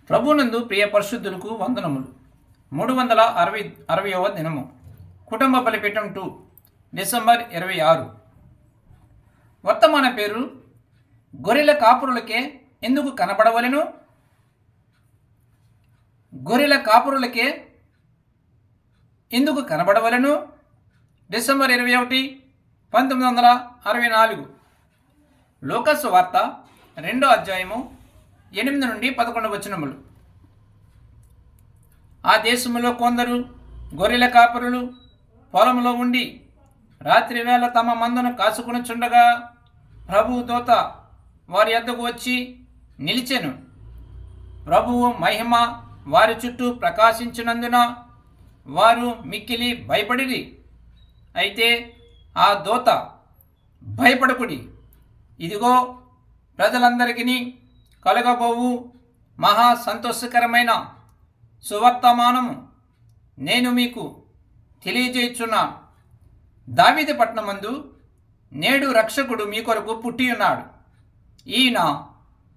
ప్రభునందు ప్రియ పరిశుద్ధులకు వందనములు. 360వ దినము. కుటుంబ బలిపీఠం 2 డిసెంబర్ 26. వర్తమాన పేరు గొర్రెల కాపురులకే ఎందుకు కనబడవలెను? గొర్రెల కాపురులకే ఎందుకు కనబడవలెను? డిసెంబర్ 21, 1964. లోకసు వార్త 2వ అధ్యాయము 8 నుండి 11 వచనములు. ఆ దేశములో కొందరు గొర్రెల కాపురులు పొలంలో ఉండి రాత్రి వేళ తమ మందను కాసుకొనుచుండగా ప్రభువు దూత వారి యొద్దకు వచ్చి నిలిచెను. ప్రభువు మహిమ వారి చుట్టూ ప్రకాశించినందున వారు మిక్కిలి భయపడిరి. అయితే ఆ దూత, భయపడకుడి, ఇదిగో ప్రజలందరికీ కలగబోవు మహా సంతోషకరమైన సువర్తమానము నేను మీకు తెలియజేయుచున్నాను. దావీదు పట్టణమందు నేడు రక్షకుడు మీ కొరకు పుట్టియున్నాడు. ఈయన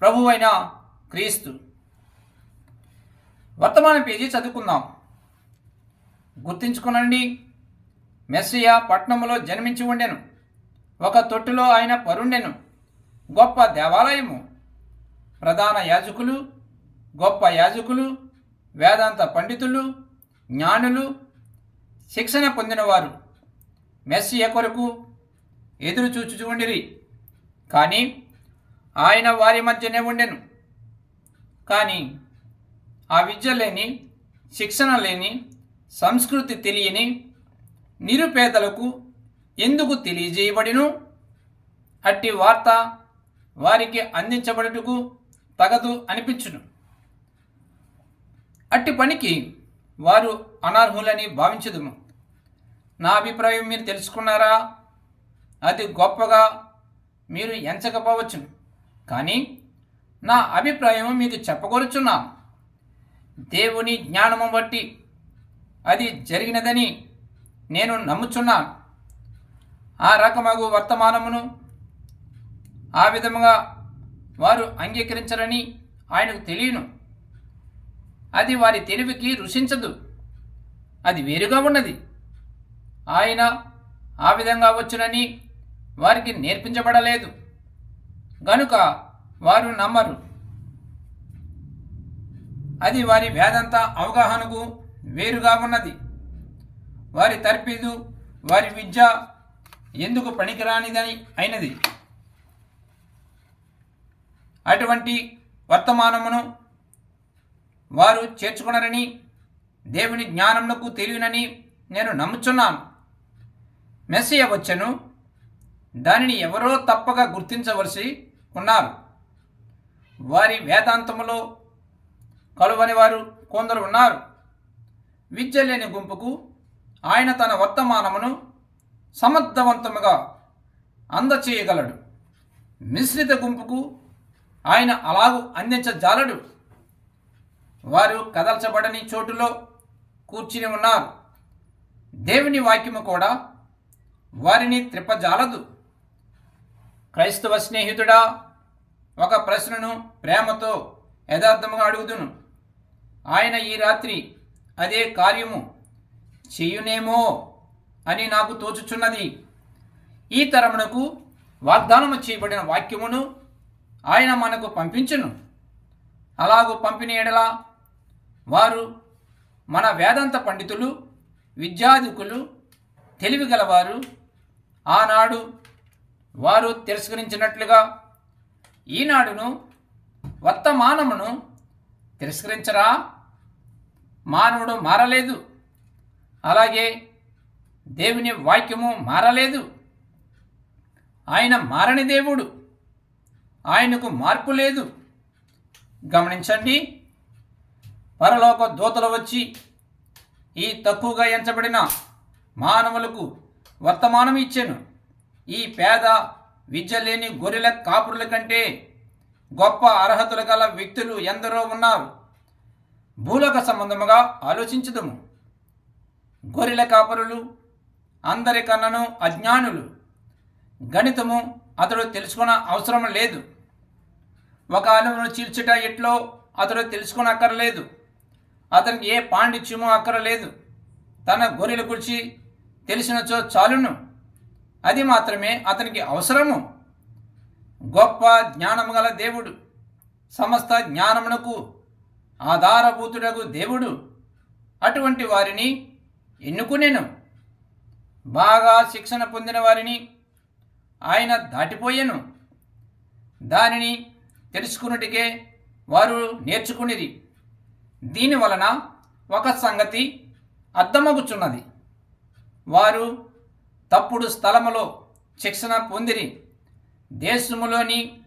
ప్రభువైన క్రీస్తు. వర్తమాన పేజీ చదువుకుందాం. గుర్తించుకునండి, మెస్సియా పట్టణములో జన్మించి ఉండెను. ఒక తొట్టులో ఆయన పరుండెను. గొప్ప దేవాలయము, ప్రధాన యాజకులు, గొప్ప యాజకులు, వేదాంత పండితులు, జ్ఞానులు, శిక్షణ పొందినవారు మెస్సియా కొరకు ఎదురు చూచుచుండిరి. కానీ ఆయన వారి మధ్యనే ఉండెను. కానీ ఆ విద్య లేని, శిక్షణ లేని, సంస్కృతి తెలియని నిరుపేదలకు ఎందుకు తెలియజేయబడిను? అట్టి వార్త వారికి అందించబడుటకు తగదు అనిపించును. అట్టి పనికి వారు అనర్హులని భావించదుము. నా అభిప్రాయం మీరు తెలుసుకున్నారా? అది గొప్పగా మీరు ఎంచకపోవచ్చును, కానీ నా అభిప్రాయం మీకు చెప్పగోరుచున్నా. దేవుని జ్ఞానము బట్టి అది జరిగినదని నేను నమ్ముచున్నాను. ఆ రకమగు వర్తమానమును ఆ విధముగా వారు అంగీకరించరని ఆయనకు తెలియను. అది వారి తెలివికి రుచించదు. అది వేరుగా ఉన్నది. ఆయన ఆ విధంగా వచ్చునని వారికి నేర్పించబడలేదు గనుక వారు నమ్మరు. అది వారి వేదాంత అవగాహనకు వేరుగా ఉన్నది. వారి తర్ఫీదు, వారి విద్య ఎందుకు పనికిరానిదని అయినది. అటువంటి వర్తమానమును వారు చేర్చుకున్నారని దేవుని జ్ఞానమునకు తెలియనని నేను నమ్ముచున్నాను. మెస్సియా వచ్చెను, దానిని ఎవరో తప్పక గుర్తించవలసి ఉన్నారు. వారి వేదాంతములో కలువని వారు కొందరు ఉన్నారు. విద్య లేని గుంపుకు ఆయన తన వర్తమానమును సమర్థవంతముగా అందచేయగలడు. మిశ్రిత గుంపుకు ఆయన అలాగూ అందించజాలడు. వారు కదల్చబడని చోటులో కూర్చుని ఉన్నారు. దేవుని వాక్యము కూడా వారిని త్రిప్పజాలదు. క్రైస్తవ స్నేహితుడా, ఒక ప్రశ్నను ప్రేమతో యథార్థముగా అడుగుదును. ఆయన ఈ రాత్రి అదే కార్యము చేయునేమో అని నాకు తోచుచున్నది. ఈ తరమునకు వాగ్దానము చేయబడిన వాక్యమును ఆయన మనకు పంపించును. అలాగూ పంపిన ఎడల వారు మన వేదాంత పండితులు, విద్యాధికులు, తెలివిగలవారు. ఆనాడు వారు తిరస్కరించినట్లుగా ఈనాడును వర్తమానమును తిరస్కరించరా? మానవుడు మారలేదు, అలాగే దేవుని వాక్యము మారలేదు. ఆయన మారని దేవుడు, ఆయనకు మార్పు లేదు. గమనించండి, పరలోక దూతలు వచ్చి ఈ తక్కువగా ఎంచబడిన మానవులకు వర్తమానం ఇచ్చెను. ఈ పేద విద్య లేని గొర్రెల కాపురుల కంటే గొప్ప అర్హతలు గల వ్యక్తులు ఎందరో ఉన్నారు. భూలోక సంబంధముగా ఆలోచించుదుము. గొర్రెల కాపురులు అందరికన్నను అజ్ఞానులు. గణితము అతడు తెలుసుకున్న అవసరం లేదు. ఒక అణువును చీల్చుట ఎట్లో అతడు తెలుసుకొనక్కర్లేదు. అతనికి ఏ పాండిత్యమో అక్కరలేదు. తన గొర్రెల గురించి తెలిసినచో చాలును. అది మాత్రమే అతనికి అవసరము. గొప్ప జ్ఞానము గల దేవుడు, సమస్త జ్ఞానమునకు ఆధారభూతుడగు దేవుడు అటువంటి వారిని ఎన్నుకునేను. బాగా శిక్షణ పొందిన వారిని ఆయన దాటిపోయెను. దానిని తెలుసుకున్నటికే వారు నేర్చుకునిరి. దీనివలన ఒక సంగతి అర్థమగుచున్నది, వారు తప్పుడు స్థలములో శిక్షణ పొందిరి. దేశములోని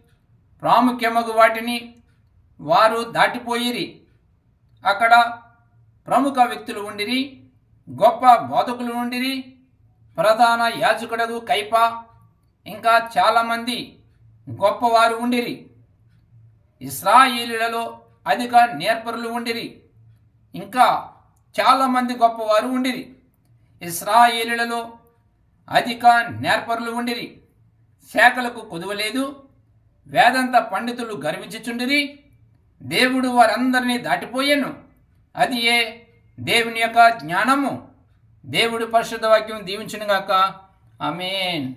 ప్రాముఖ్యమగు వాటిని వారు దాటిపోయిరి. అక్కడ ప్రముఖ వ్యక్తులు ఉండిరి, గొప్ప బోధకులు ఉండిరి. ప్రధాన యాజకుడగు కైప ఇంకా చాలామంది గొప్పవారు ఉండిరి. ఇశ్రాయేలీయులలో అధిక నేర్పరులు ఉండిరి. ఇంకా చాలామంది గొప్పవారు ఉండిరి. ఇశ్రాయేలీయులలో అధిక నేర్పరులు ఉండిరి. శాఖలకు కొదువలేదు. వేదాంత పండితులు గర్వించుచుండిరి. దేవుడు వారందరినీ దాటిపోయాను. అది ఏ దేవుని యొక్క జ్ఞానము. దేవుడి పరిశుద్ధ వాక్యం దీవించునుగాక. ఆమేన్.